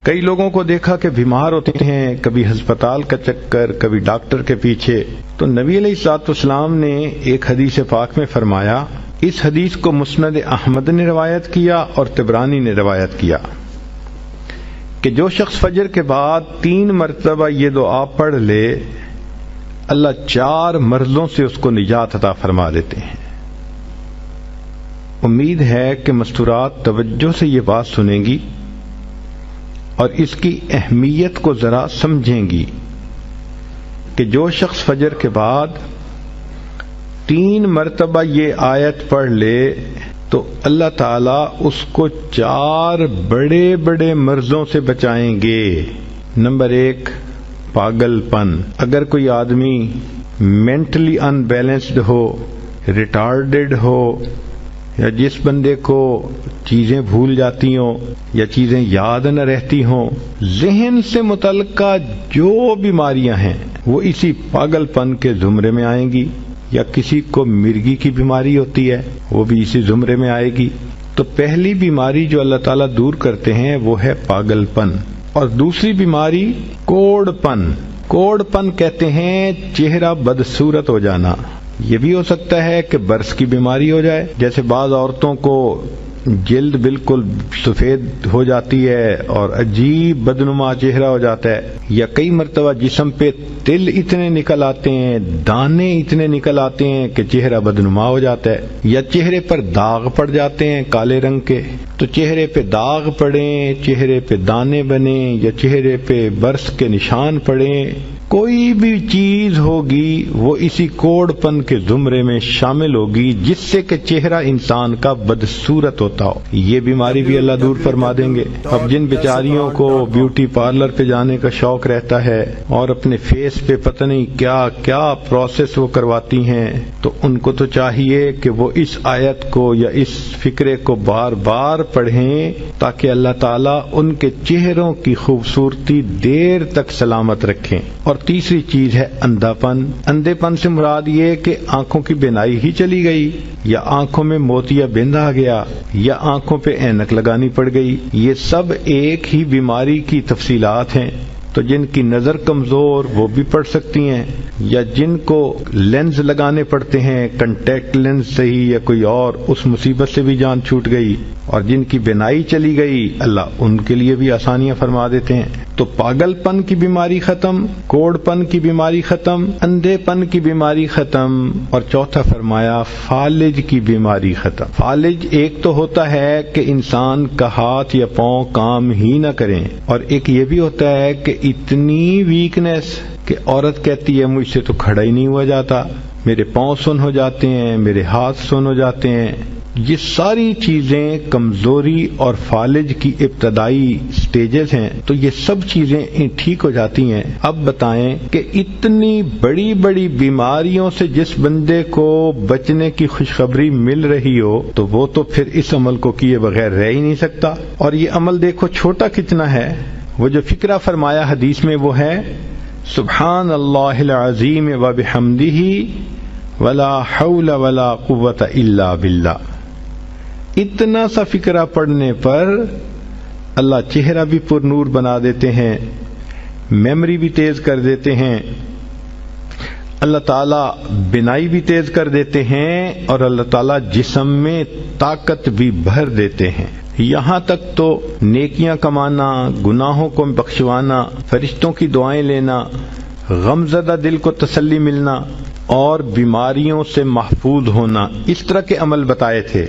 کئی لوگوں کو دیکھا کہ بیمار ہوتے ہیں، کبھی ہسپتال کا چکر، کبھی ڈاکٹر کے پیچھے، تو نبی علیہ الصلوۃ والسلام نے ایک حدیث پاک میں فرمایا، اس حدیث کو مسند احمد نے روایت کیا اور طبرانی نے روایت کیا کہ جو شخص فجر کے بعد 3 مرتبہ یہ دعا پڑھ لے، اللہ 4 مرضوں سے اس کو نجات عطا فرما دیتے ہیں۔ امید ہے کہ مستورات توجہ سے یہ بات سنیں گی اور اس کی اہمیت کو ذرا سمجھیں گی کہ جو شخص فجر کے بعد 3 مرتبہ یہ آیت پڑھ لے تو اللہ تعالیٰ اس کو 4 بڑے بڑے مرضوں سے بچائیں گے۔ نمبر 1، پاگل پن۔ اگر کوئی آدمی مینٹلی ان بیلنسڈ ہو، ریٹارڈڈ ہو، یا جس بندے کو چیزیں بھول جاتی ہوں یا چیزیں یاد نہ رہتی ہوں، ذہن سے متعلقہ جو بیماریاں ہیں وہ اسی پاگل پن کے زمرے میں آئیں گی، یا کسی کو مرگی کی بیماری ہوتی ہے وہ بھی اسی زمرے میں آئے گی۔ تو پہلی بیماری جو اللہ تعالیٰ دور کرتے ہیں وہ ہے پاگل پن، اور دوسری بیماری کوڑ پن۔ کوڑ پن کہتے ہیں چہرہ بدصورت ہو جانا۔ یہ بھی ہو سکتا ہے کہ برس کی بیماری ہو جائے، جیسے بعض عورتوں کو جلد بالکل سفید ہو جاتی ہے اور عجیب بدنما چہرہ ہو جاتا ہے، یا کئی مرتبہ جسم پہ تل اتنے نکل آتے ہیں، دانے اتنے نکل آتے ہیں کہ چہرہ بدنما ہو جاتا ہے، یا چہرے پر داغ پڑ جاتے ہیں کالے رنگ کے۔ تو چہرے پہ داغ پڑیں، چہرے پہ دانے بنیں، یا چہرے پہ برس کے نشان پڑیں، کوئی بھی چیز ہوگی وہ اسی کوڑ پن کے زمرے میں شامل ہوگی جس سے کہ چہرہ انسان کا بدصورت ہوتا ہو۔ یہ بیماری بھی اللہ دور فرما دیں گے۔ اب جن بیچاریوں کو بیوٹی پارلر پہ جانے کا شوق رہتا ہے اور اپنے فیس پہ پتہ نہیں کیا کیا پروسیس وہ کرواتی ہیں، تو ان کو تو چاہیے کہ وہ اس آیت کو یا اس فکرے کو بار بار پڑھیں تاکہ اللہ تعالیٰ ان کے چہروں کی خوبصورتی دیر تک سلامت رکھیں۔ اور تیسری چیز ہے اندھا پن۔ اندھے پن سے مراد یہ کہ آنکھوں کی بینائی ہی چلی گئی، یا آنکھوں میں موتیا بند آ گیا، یا آنکھوں پہ اینک لگانی پڑ گئی۔ یہ سب ایک ہی بیماری کی تفصیلات ہیں۔ تو جن کی نظر کمزور وہ بھی پڑھ سکتی ہیں، یا جن کو لینز لگانے پڑتے ہیں، کنٹیکٹ لینز صحیح یا کوئی اور، اس مصیبت سے بھی جان چھوٹ گئی، اور جن کی بینائی چلی گئی اللہ ان کے لیے بھی آسانیاں فرما دیتے ہیں۔ تو پاگل پن کی بیماری ختم، کوڑ پن کی بیماری ختم، اندھے پن کی بیماری ختم، اور چوتھا فرمایا فالج کی بیماری ختم۔ فالج ایک تو ہوتا ہے کہ انسان کا ہاتھ یا پاؤں کام ہی نہ کریں، اور ایک یہ بھی ہوتا ہے کہ اتنی ویکنیس کہ عورت کہتی ہے مجھ سے تو کھڑا ہی نہیں ہوا جاتا، میرے پاؤں سن ہو جاتے ہیں، میرے ہاتھ سن ہو جاتے ہیں۔ یہ ساری چیزیں کمزوری اور فالج کی ابتدائی سٹیجز ہیں، تو یہ سب چیزیں ٹھیک ہو جاتی ہیں۔ اب بتائیں کہ اتنی بڑی بڑی بیماریوں سے جس بندے کو بچنے کی خوشخبری مل رہی ہو تو وہ تو پھر اس عمل کو کیے بغیر رہ ہی نہیں سکتا۔ اور یہ عمل دیکھو چھوٹا کتنا ہے۔ وہ جو فکرہ فرمایا حدیث میں وہ ہے سبحان اللہ العظیم وبحمدہ ولا حول ولا قوۃ الا باللہ۔ اتنا سا فکرہ پڑھنے پر اللہ چہرہ بھی پر نور بنا دیتے ہیں، میموری بھی تیز کر دیتے ہیں، اللہ تعالیٰ بینائی بھی تیز کر دیتے ہیں، اور اللہ تعالیٰ جسم میں طاقت بھی بھر دیتے ہیں۔ یہاں تک تو نیکیاں کمانا، گناہوں کو بخشوانا، فرشتوں کی دعائیں لینا، غمزدہ دل کو تسلی ملنا، اور بیماریوں سے محفوظ ہونا، اس طرح کے عمل بتائے تھے۔